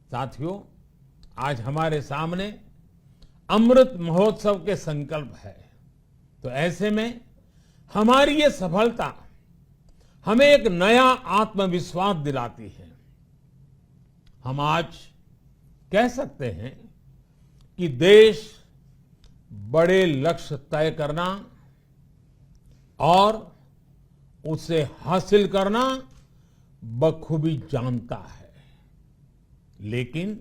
साथियों, आज हमारे सामने अमृत महोत्सव के संकल्प है। तो ऐसे में हमारी ये सफलता हमें एक नया आत्मविश्वास दिलाती है। हम आज कह सकते हैं कि देश बड़े लक्ष्य तय करना और उसे हासिल करना बखूबी जानता है, लेकिन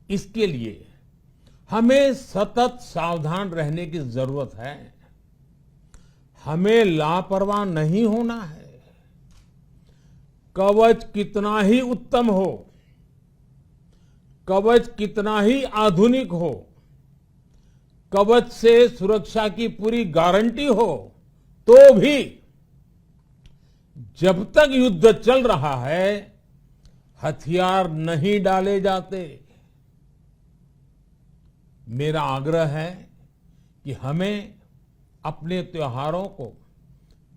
इसके लिए हमें सतत सावधान रहने की जरूरत है। हमें लापरवाह नहीं होना है। कवच कितना ही उत्तम हो, कवच कितना ही आधुनिक हो, कवच से सुरक्षा की पूरी गारंटी हो, तो भी जब तक युद्ध चल रहा है, हथियार नहीं डाले जाते। मेरा आग्रह है कि हमें अपने त्योहारों को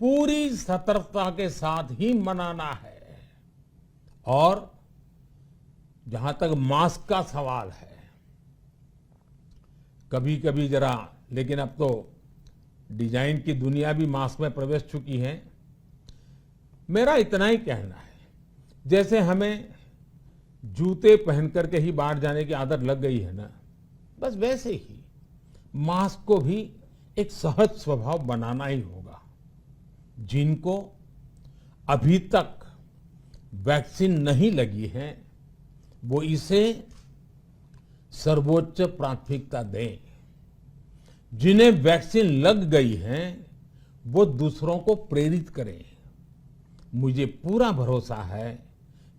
पूरी सतर्कता के साथ ही मनाना है। और जहां तक मास्क का सवाल है, कभी कभी जरा, लेकिन अब तो डिजाइन की दुनिया भी मास्क में प्रवेश चुकी है। मेरा इतना ही कहना है, जैसे हमें जूते पहन करके ही बाहर जाने की आदत लग गई है ना, बस वैसे ही मास्क को भी एक सहज स्वभाव बनाना ही होगा। जिनको अभी तक वैक्सीन नहीं लगी है, वो इसे सर्वोच्च प्राथमिकता दें। जिन्हें वैक्सीन लग गई है, वो दूसरों को प्रेरित करें। मुझे पूरा भरोसा है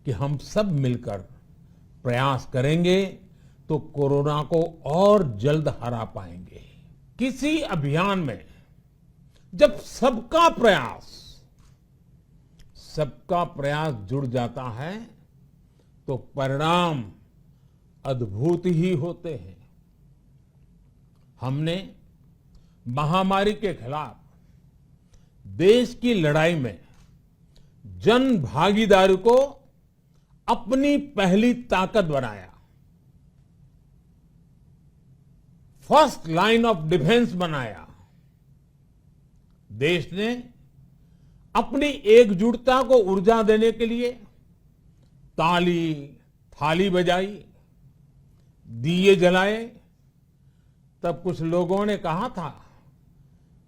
कि हम सब मिलकर प्रयास करेंगे तो कोरोना को और जल्द हरा पाएंगे। किसी अभियान में जब सबका प्रयास जुड़ जाता है, तो परिणाम अद्भुत ही होते हैं। हमने महामारी के खिलाफ देश की लड़ाई में जन भागीदारी को अपनी पहली ताकत बनाया। फर्स्ट लाइन ऑफ डिफेंस बनाया। देश ने अपनी एकजुटता को ऊर्जा देने के लिए ताली थाली बजाई, दिए जलाए। तब कुछ लोगों ने कहा था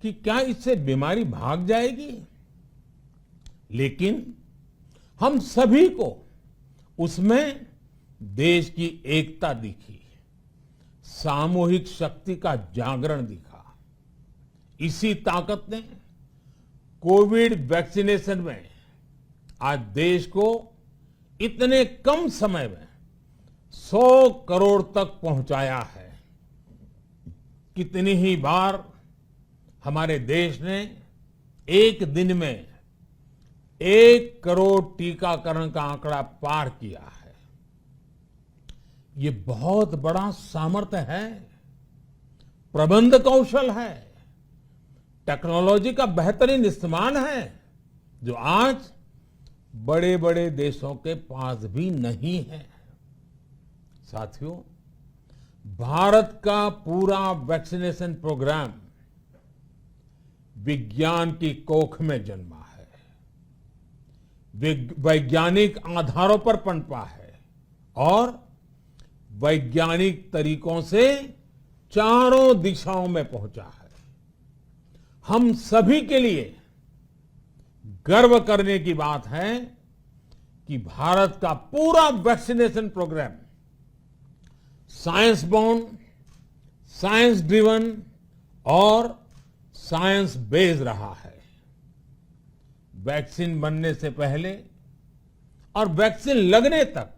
कि क्या इससे बीमारी भाग जाएगी? लेकिन हम सभी को उसमें देश की एकता दिखी, सामूहिक शक्ति का जागरण दिखा। इसी ताकत ने कोविड वैक्सीनेशन में आज देश को इतने कम समय में 100 करोड़ तक पहुंचाया है। कितनी ही बार हमारे देश ने एक दिन में 1 करोड़ टीकाकरण का आंकड़ा पार किया है। ये बहुत बड़ा सामर्थ्य है, प्रबंध कौशल है, टेक्नोलॉजी का बेहतरीन इस्तेमाल है, जो आज बड़े बड़े देशों के पास भी नहीं है। साथियों, भारत का पूरा वैक्सीनेशन प्रोग्राम विज्ञान की कोख में जन्मा है, वैज्ञानिक आधारों पर पनपा है और वैज्ञानिक तरीकों से चारों दिशाओं में पहुंचा है। हम सभी के लिए गर्व करने की बात है कि भारत का पूरा vaccination program science born, science driven और साइंस बेस्ड रहा है। वैक्सीन बनने से पहले और वैक्सीन लगने तक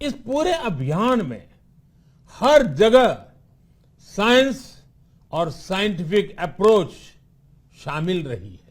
इस पूरे अभियान में हर जगह साइंस और साइंटिफिक अप्रोच शामिल रही है।